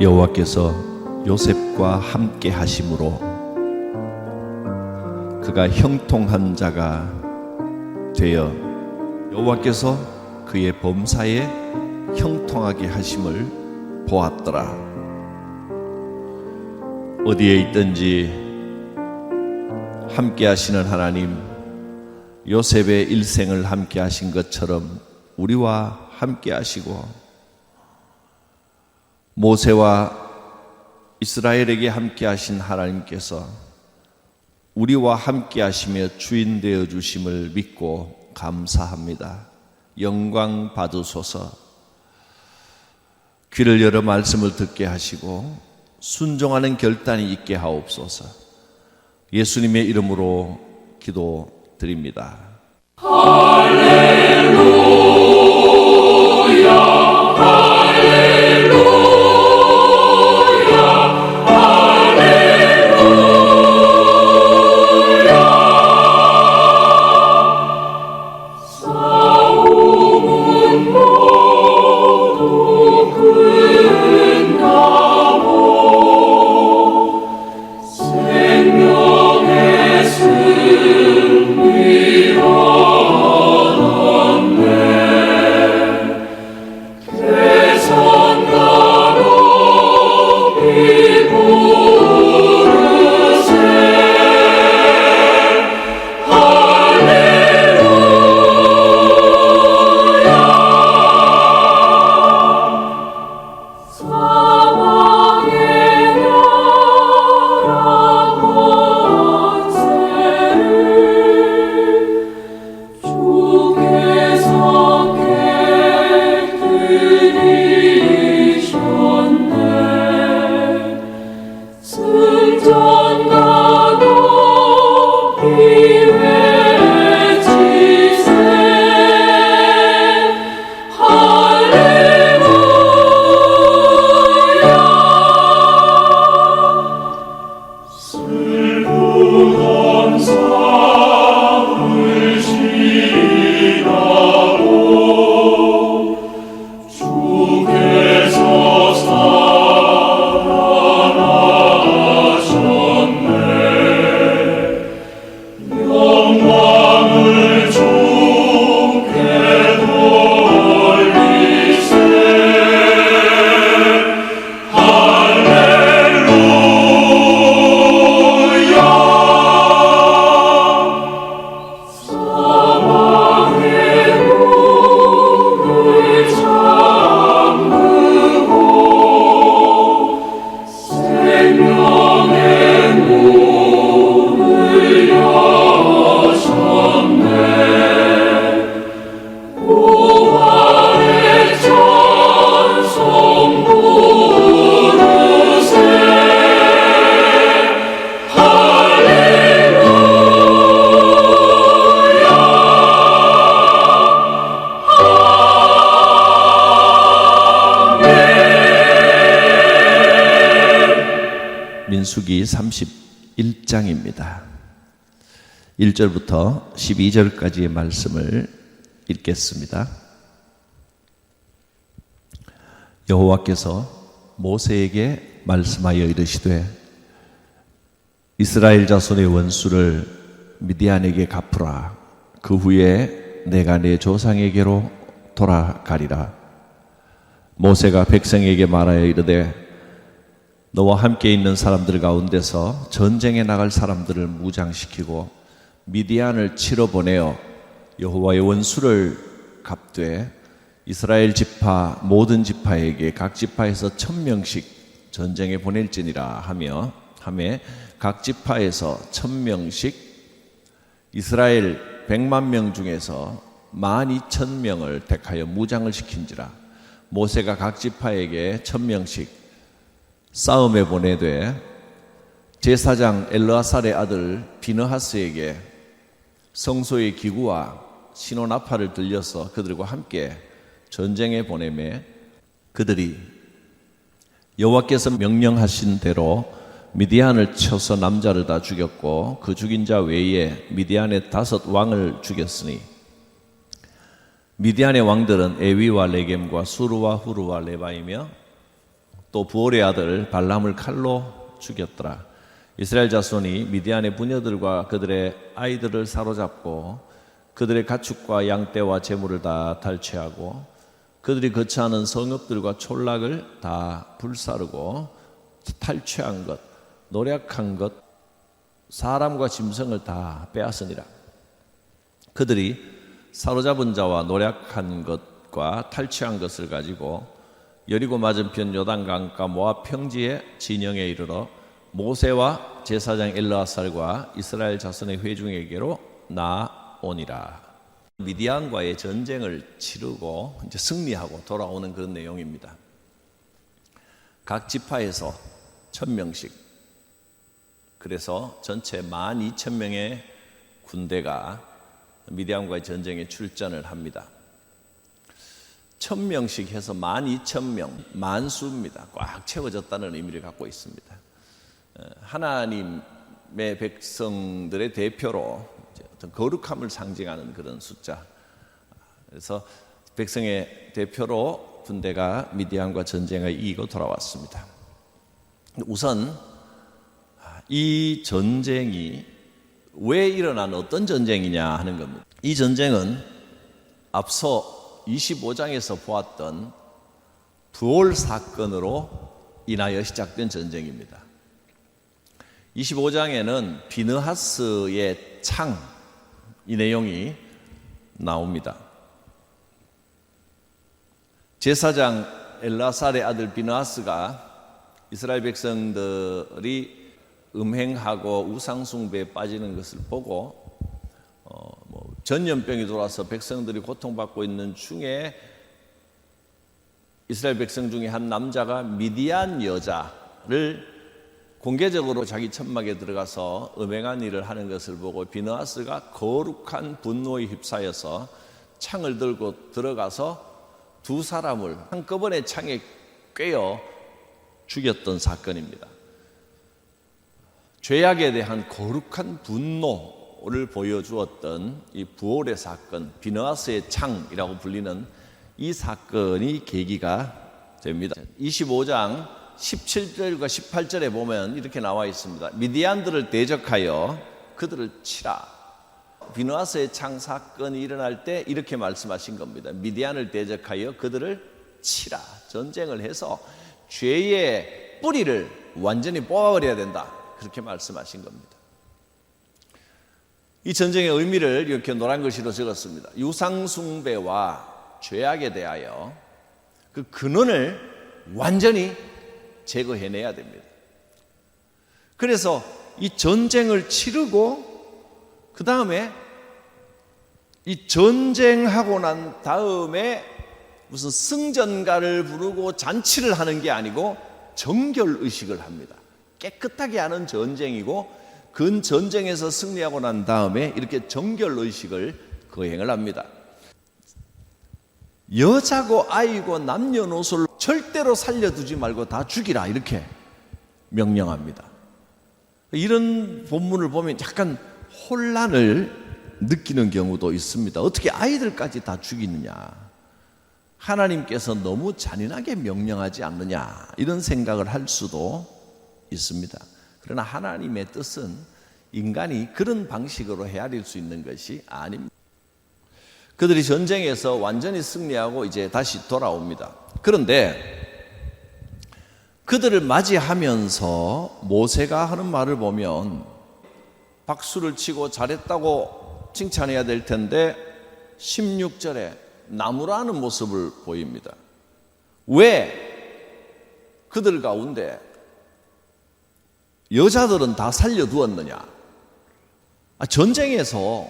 여호와께서 요셉과 함께 하심으로 그가 형통한 자가 되어 여호와께서 그의 범사에 형통하게 하심을 보았더라. 어디에 있든지 함께 하시는 하나님, 요셉의 일생을 함께 하신 것처럼 우리와 함께 하시고 모세와 이스라엘에게 함께 하신 하나님께서 우리와 함께 하시며 주인 되어 주심을 믿고 감사합니다. 영광 받으소서. 귀를 열어 말씀을 듣게 하시고 순종하는 결단이 있게 하옵소서. 예수님의 이름으로 기도드립니다. 할렐루야. 민수기 31장입니다. 1절부터 12절까지의 말씀을 읽겠습니다. 여호와께서 모세에게 말씀하여 이르시되 이스라엘 자손의 원수를 미디안에게 갚으라. 그 후에 내가 내 조상에게로 돌아가리라. 모세가 백성에게 말하여 이르되 너와 함께 있는 사람들 가운데서 전쟁에 나갈 사람들을 무장시키고 미디안을 치러 보내어 여호와의 원수를 갚되 이스라엘 지파 모든 지파에게 각 지파에서 1000명씩 전쟁에 보낼지니라 하며 각 지파에서 1000명씩 이스라엘 100만 명 중에서 12,000명을 택하여 무장을 시킨지라. 모세가 각 지파에게 1000명씩 싸움에 보내되 제사장 엘르아살의 아들 비느하스에게 성소의 기구와 신호나팔을 들려서 그들과 함께 전쟁에 보내매 그들이 여호와께서 명령하신 대로 미디안을 쳐서 남자를 다 죽였고 그 죽인 자 외에 미디안의 5 왕을 죽였으니 미디안의 왕들은 에위와 레겜과 수르와 후르와 레바이며 또 부올의 아들 발람을 칼로 죽였더라. 이스라엘 자손이 미디안의 부녀들과 그들의 아이들을 사로잡고 그들의 가축과 양떼와 재물을 다 탈취하고 그들이 거처하는 성읍들과 촌락을 다 불사르고 탈취한 것, 노략한 것, 사람과 짐승을 다 빼앗으니라. 그들이 사로잡은 자와 노략한 것과 탈취한 것을 가지고 여리고 맞은편 요단강가 모압 평지의 진영에 이르러 모세와 제사장 엘르아살과 이스라엘 자손의 회중에게로 나오니라. 미디안과의 전쟁을 치르고 이제 승리하고 돌아오는 그런 내용입니다. 각 지파에서 1000명씩, 그래서 전체 12,000명의 군대가 미디안과의 전쟁에 출전을 합니다. 1000명씩 해서 12,000명, 만수입니다. 꽉 채워졌다는 의미를 갖고 있습니다. 하나님의 백성들의 대표로 어떤 거룩함을 상징하는 그런 숫자. 그래서 백성의 대표로 군대가 미디안과 전쟁을 이기고 돌아왔습니다. 우선 이 전쟁이 왜 일어난 어떤 전쟁이냐 하는 겁니다. 이 전쟁은 앞서 25장에서 보았던 부올 사건으로 인하여 시작된 전쟁입니다. 25장에는 비느하스의 창, 이 내용이 나옵니다. 제사장 엘라살의 아들 비느하스가 이스라엘 백성들이 음행하고 우상숭배에 빠지는 것을 보고 전염병이 돌아서 백성들이 고통받고 있는 중에 이스라엘 백성 중에 한 남자가 미디안 여자를 공개적으로 자기 천막에 들어가서 음행한 일을 하는 것을 보고 비느하스가 거룩한 분노에 휩싸여서 창을 들고 들어가서 두 사람을 한꺼번에 창에 꿰어 죽였던 사건입니다. 죄악에 대한 거룩한 분노를 보여주었던 이 부올의 사건, 비느하스의 창이라고 불리는 이 사건이 계기가 됩니다. 25장 17절과 18절에 보면 이렇게 나와 있습니다. 미디안들을 대적하여 그들을 치라. 비느하스의 창 사건이 일어날 때 이렇게 말씀하신 겁니다. 미디안을 대적하여 그들을 치라. 전쟁을 해서 죄의 뿌리를 완전히 뽑아버려야 된다. 그렇게 말씀하신 겁니다. 이 전쟁의 의미를 이렇게 노란 글씨로 적었습니다. 유상숭배와 죄악에 대하여 그 근원을 완전히 제거해내야 됩니다. 그래서 이 전쟁을 치르고 그 다음에 이 전쟁하고 난 다음에 무슨 승전가를 부르고 잔치를 하는 게 아니고 정결의식을 합니다. 깨끗하게 하는 전쟁이고 그 전쟁에서 승리하고 난 다음에 이렇게 정결의식을 거행을 합니다. 여자고 아이고 남녀노소를 절대로 살려두지 말고 다 죽이라 이렇게 명령합니다. 이런 본문을 보면 약간 혼란을 느끼는 경우도 있습니다. 어떻게 아이들까지 다 죽이느냐? 하나님께서 너무 잔인하게 명령하지 않느냐? 이런 생각을 할 수도 있습니다. 그러나 하나님의 뜻은 인간이 그런 방식으로 헤아릴 수 있는 것이 아닙니다. 그들이 전쟁에서 완전히 승리하고 이제 다시 돌아옵니다. 그런데 그들을 맞이하면서 모세가 하는 말을 보면 박수를 치고 잘했다고 칭찬해야 될 텐데 16절에 나무라는 모습을 보입니다. 왜 그들 가운데 여자들은 다 살려두었느냐? 전쟁에서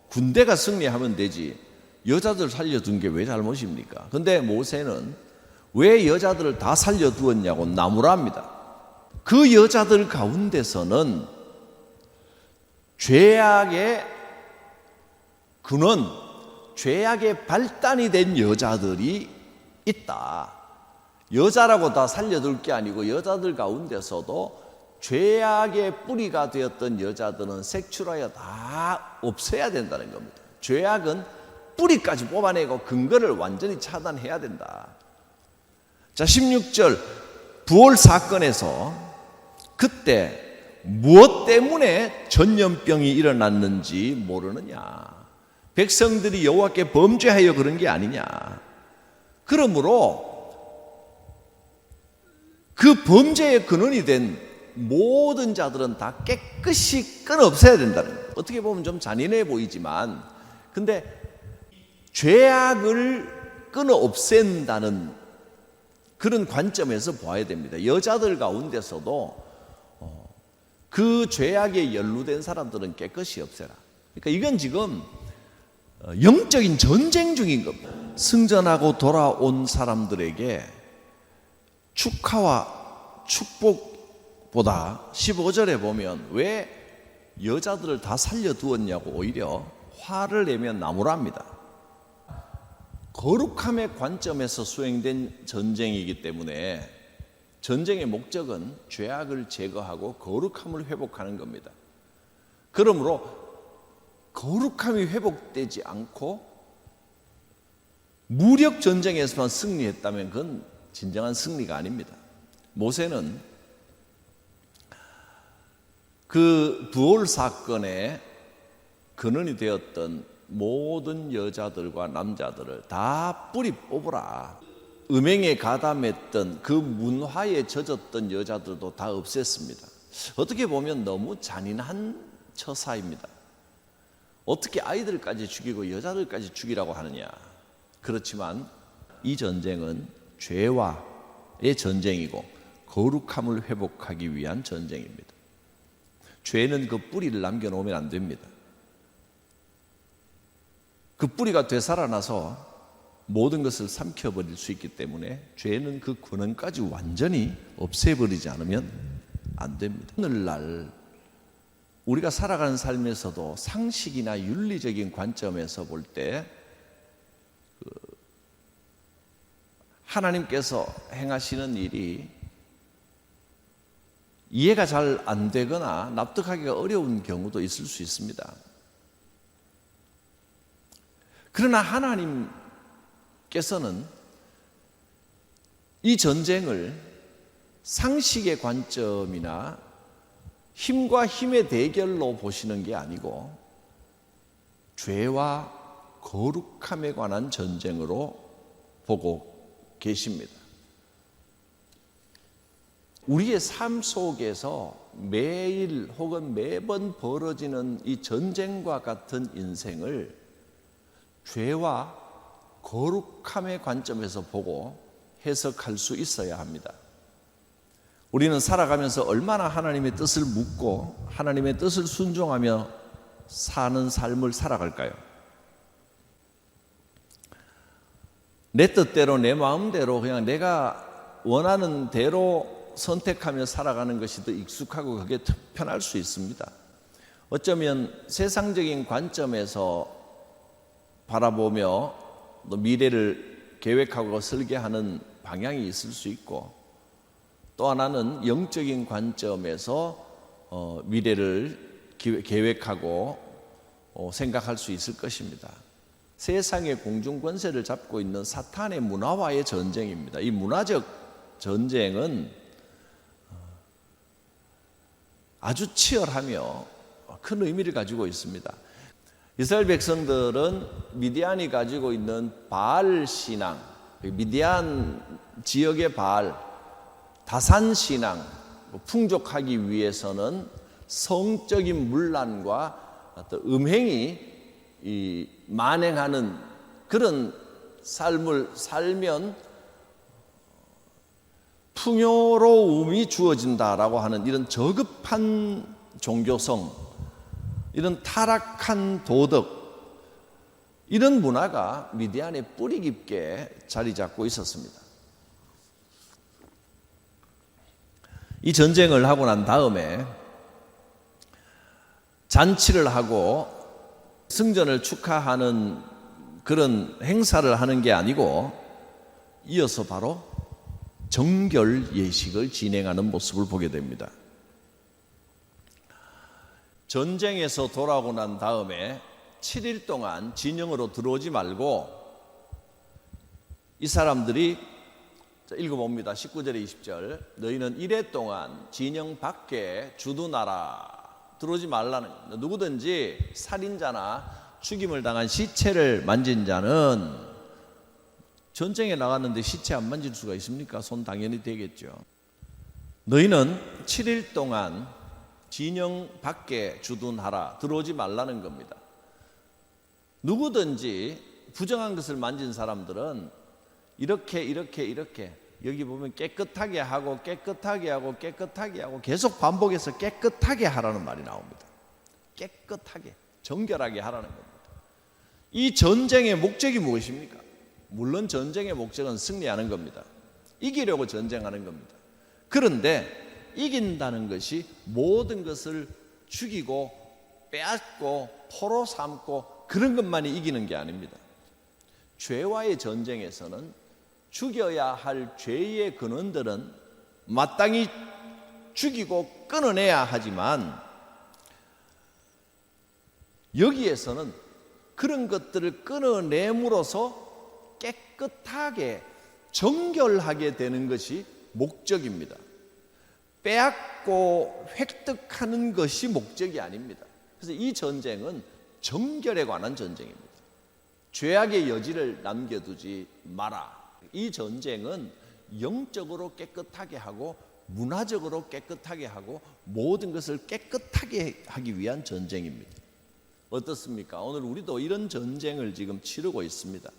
군대가 승리하면 되지 여자들 살려둔 게 왜 잘못입니까? 근데 모세는 왜 여자들을 다 살려두었냐고 나무랍니다. 그 여자들 가운데서는 죄악의 근원, 죄악의 발단이 된 여자들이 있다. 여자라고 다 살려둘 게 아니고 여자들 가운데서도 죄악의 뿌리가 되었던 여자들은 색출하여 다 없애야 된다는 겁니다. 죄악은 뿌리까지 뽑아내고 근거를 완전히 차단해야 된다. 자, 16절 부월 사건에서 그때 무엇 때문에 전염병이 일어났는지 모르느냐? 백성들이 여호와께 범죄하여 그런 게 아니냐? 그러므로 그 범죄의 근원이 된 모든 자들은 다 깨끗이 끊어 없애야 된다는 거예요. 어떻게 보면 좀 잔인해 보이지만, 근데 죄악을 끊어 없앤다는 그런 관점에서 보아야 됩니다. 여자들 가운데서도 그 죄악에 연루된 사람들은 깨끗이 없애라. 그러니까 이건 지금 영적인 전쟁 중인 겁니다. 승전하고 돌아온 사람들에게 축하와 축복보다 15절에 보면 왜 여자들을 다 살려두었냐고 오히려 화를 내면 나무랍니다. 거룩함의 관점에서 수행된 전쟁이기 때문에 전쟁의 목적은 죄악을 제거하고 거룩함을 회복하는 겁니다. 그러므로 거룩함이 회복되지 않고 무력 전쟁에서만 승리했다면 그건 진정한 승리가 아닙니다. 모세는 그 부올 사건의 근원이 되었던 모든 여자들과 남자들을 다 뿌리 뽑으라. 음행에 가담했던 그 문화에 젖었던 여자들도 다 없앴습니다. 어떻게 보면 너무 잔인한 처사입니다. 어떻게 아이들까지 죽이고 여자들까지 죽이라고 하느냐? 그렇지만 이 전쟁은 죄와의 전쟁이고 거룩함을 회복하기 위한 전쟁입니다. 죄는 그 뿌리를 남겨놓으면 안 됩니다. 그 뿌리가 되살아나서 모든 것을 삼켜버릴 수 있기 때문에 죄는 그 근원까지 완전히 없애버리지 않으면 안 됩니다. 오늘날 우리가 살아가는 삶에서도 상식이나 윤리적인 관점에서 볼 때 하나님께서 행하시는 일이 이해가 잘 안 되거나 납득하기가 어려운 경우도 있을 수 있습니다. 그러나 하나님께서는 이 전쟁을 상식의 관점이나 힘과 힘의 대결로 보시는 게 아니고 죄와 거룩함에 관한 전쟁으로 보고 계십니다. 우리의 삶 속에서 매일 혹은 매번 벌어지는 이 전쟁과 같은 인생을 죄와 거룩함의 관점에서 보고 해석할 수 있어야 합니다. 우리는 살아가면서 얼마나 하나님의 뜻을 묻고 하나님의 뜻을 순종하며 사는 삶을 살아갈까요? 내 뜻대로 내 마음대로 그냥 내가 원하는 대로 선택하며 살아가는 것이 더 익숙하고 그게 더 편할 수 있습니다. 어쩌면 세상적인 관점에서 바라보며 또 미래를 계획하고 설계하는 방향이 있을 수 있고 또 하나는 영적인 관점에서 미래를 계획하고 생각할 수 있을 것입니다. 세상의 공중 권세를 잡고 있는 사탄의 문화와의 전쟁입니다. 이 문화적 전쟁은 아주 치열하며 큰 의미를 가지고 있습니다. 이스라엘 백성들은 미디안이 가지고 있는 바알 신앙, 미디안 지역의 바알, 다산 신앙, 풍족하기 위해서는 성적인 문란과 어떤 음행이 만행하는 그런 삶을 살면 풍요로움이 주어진다라고 하는 이런 저급한 종교성, 이런 타락한 도덕, 이런 문화가 미디안에 뿌리 깊게 자리 잡고 있었습니다. 이 전쟁을 하고 난 다음에 잔치를 하고 승전을 축하하는 그런 행사를 하는 게 아니고 이어서 바로 정결 예식을 진행하는 모습을 보게 됩니다. 전쟁에서 돌아오고 난 다음에 7일 동안 진영으로 들어오지 말고 이 사람들이 자, 읽어봅니다. 19절에 20절. 너희는 이래 동안 진영 밖에 주둔하라. 들어오지 말라는 겁니다. 누구든지 살인자나 죽임을 당한 시체를 만진 자는, 전쟁에 나갔는데 시체 안 만질 수가 있습니까? 손 당연히 대겠죠. 너희는 7일 동안 진영 밖에 주둔하라. 들어오지 말라는 겁니다. 누구든지 부정한 것을 만진 사람들은 이렇게 여기 보면 깨끗하게 하고 깨끗하게 하고 깨끗하게 하고 계속 반복해서 깨끗하게 하라는 말이 나옵니다. 깨끗하게, 정결하게 하라는 겁니다. 이 전쟁의 목적이 무엇입니까? 물론 전쟁의 목적은 승리하는 겁니다. 이기려고 전쟁하는 겁니다. 그런데 이긴다는 것이 모든 것을 죽이고 빼앗고 포로 삼고 그런 것만이 이기는 게 아닙니다. 죄와의 전쟁에서는 죽여야 할 죄의 근원들은 마땅히 죽이고 끊어내야 하지만, 여기에서는 그런 것들을 끊어냄으로써 깨끗하게 정결하게 되는 것이 목적입니다. 빼앗고 획득하는 것이 목적이 아닙니다. 그래서 이 전쟁은 정결에 관한 전쟁입니다. 죄악의 여지를 남겨두지 마라. 이 전쟁은 영적으로 깨끗하게 하고 문화적으로 깨끗하게 하고 모든 것을 깨끗하게 하기 위한 전쟁입니다. 어떻습니까? 오늘 우리도 이런 전쟁을 지금 치르고 있습니다.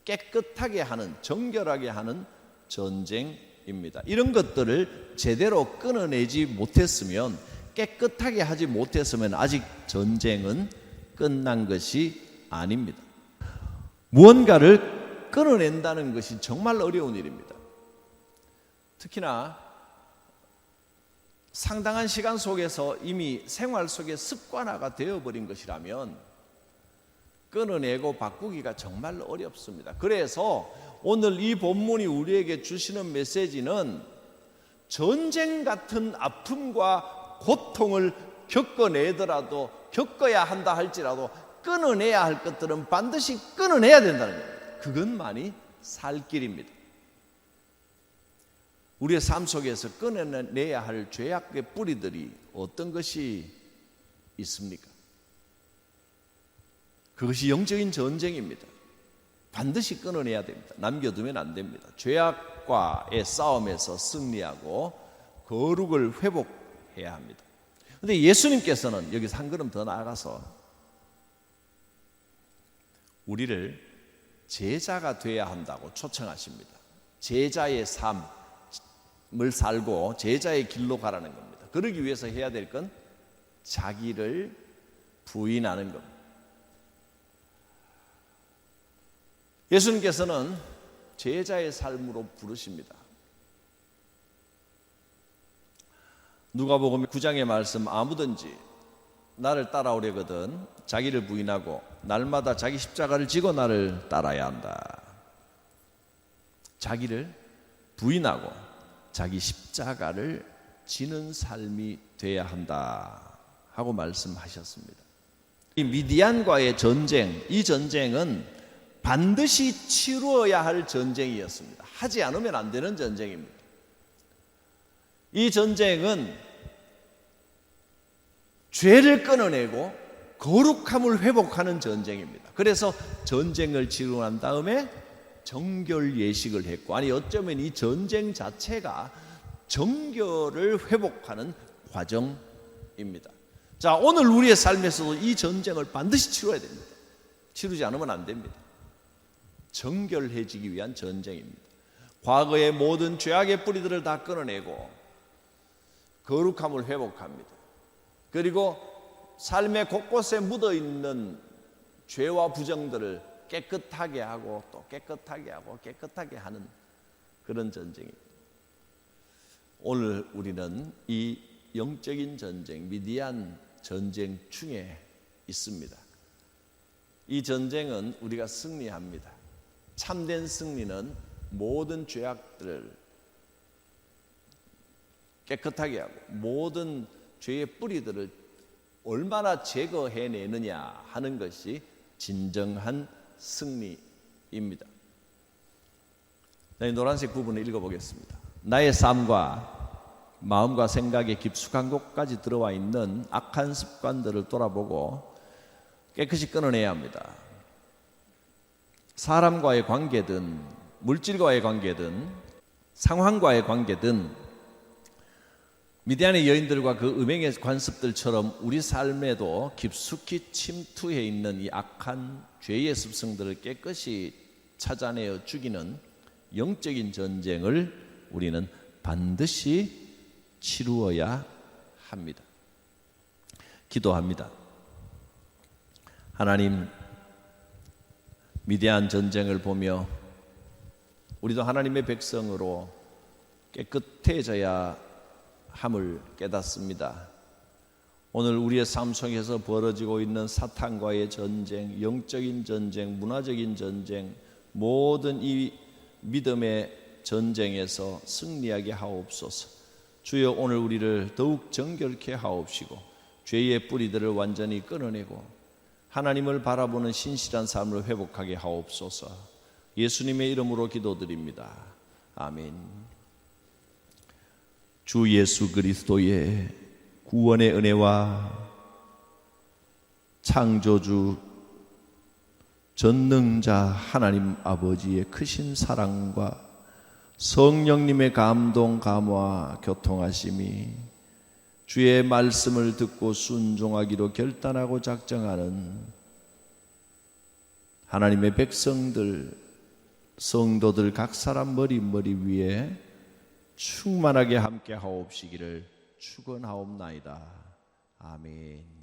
깨끗하게 하는, 정결하게 하는 전쟁입니다. 이런 것들을 제대로 끊어내지 못했으면, 깨끗하게 하지 못했으면 아직 전쟁은 끝난 것이 아닙니다. 무언가를 끊어낸다는 것이 정말 어려운 일입니다. 특히나 상당한 시간 속에서 이미 생활 속에 습관화가 되어버린 것이라면 끊어내고 바꾸기가 정말 어렵습니다. 그래서 오늘 이 본문이 우리에게 주시는 메시지는 전쟁 같은 아픔과 고통을 겪어내더라도, 겪어야 한다 할지라도 끊어내야 할 것들은 반드시 끊어내야 된다는 겁니다. 그것만이 살 길입니다. 우리의 삶 속에서 끊어내야 할 죄악의 뿌리들이 어떤 것이 있습니까? 그것이 영적인 전쟁입니다. 반드시 끊어내야 됩니다. 남겨두면 안 됩니다. 죄악과의 싸움에서 승리하고 거룩을 회복해야 합니다. 그런데 예수님께서는 여기서 한 걸음 더 나아가서 우리를 제자가 되어야 한다고 초청하십니다. 제자의 삶을 살고 제자의 길로 가라는 겁니다. 그러기 위해서 해야 될 건 자기를 부인하는 겁니다. 예수님께서는 제자의 삶으로 부르십니다. 누가복음 9장의 말씀, 아무든지 나를 따라오려거든 자기를 부인하고 날마다 자기 십자가를 지고 나를 따라야 한다. 자기를 부인하고 자기 십자가를 지는 삶이 돼야 한다 하고 말씀하셨습니다. 이 미디안과의 전쟁, 이 전쟁은 반드시 치루어야 할 전쟁이었습니다. 하지 않으면 안 되는 전쟁입니다. 이 전쟁은 죄를 끊어내고 거룩함을 회복하는 전쟁입니다. 그래서 전쟁을 치르고 난 다음에 정결 예식을 했고, 아니 어쩌면 이 전쟁 자체가 정결을 회복하는 과정입니다. 자, 오늘 우리의 삶에서도 이 전쟁을 반드시 치러야 됩니다. 치르지 않으면 안 됩니다. 정결해지기 위한 전쟁입니다. 과거의 모든 죄악의 뿌리들을 다 끊어내고 거룩함을 회복합니다. 그리고 삶의 곳곳에 묻어있는 죄와 부정들을 깨끗하게 하고 또 깨끗하게 하고 깨끗하게 하는 그런 전쟁입니다. 오늘 우리는 이 영적인 전쟁, 미디안 전쟁 중에 있습니다. 이 전쟁은 우리가 승리합니다. 참된 승리는 모든 죄악들을 깨끗하게 하고 모든 죄의 뿌리들을 얼마나 제거해내느냐 하는 것이 진정한 승리입니다. 이 노란색 부분을 읽어보겠습니다. 나의 삶과 마음과 생각에 깊숙한 곳까지 들어와 있는 악한 습관들을 돌아보고 깨끗이 끊어내야 합니다. 사람과의 관계든 물질과의 관계든 상황과의 관계든 미디안의 여인들과 그 음행의 관습들처럼 우리 삶에도 깊숙이 침투해 있는 이 악한 죄의 습성들을 깨끗이 찾아내어 죽이는 영적인 전쟁을 우리는 반드시 치루어야 합니다. 기도합니다. 하나님, 미디안 전쟁을 보며 우리도 하나님의 백성으로 깨끗해져야 함을 깨닫습니다. 오늘 우리의 삶 속에서 벌어지고 있는 사탄과의 전쟁, 영적인 전쟁, 문화적인 전쟁, 모든 이 믿음의 전쟁에서 승리하게 하옵소서. 주여, 오늘 우리를 더욱 정결케 하옵시고 죄의 뿌리들을 완전히 끊어내고 하나님을 바라보는 신실한 삶을 회복하게 하옵소서. 예수님의 이름으로 기도드립니다. 아멘. 주 예수 그리스도의 구원의 은혜와 창조주 전능자 하나님 아버지의 크신 사랑과 성령님의 감동, 감화, 교통하심이 주의 말씀을 듣고 순종하기로 결단하고 작정하는 하나님의 백성들, 성도들 각 사람 머리 위에 충만하게 함께 하옵시기를 축원하옵나이다. 아멘.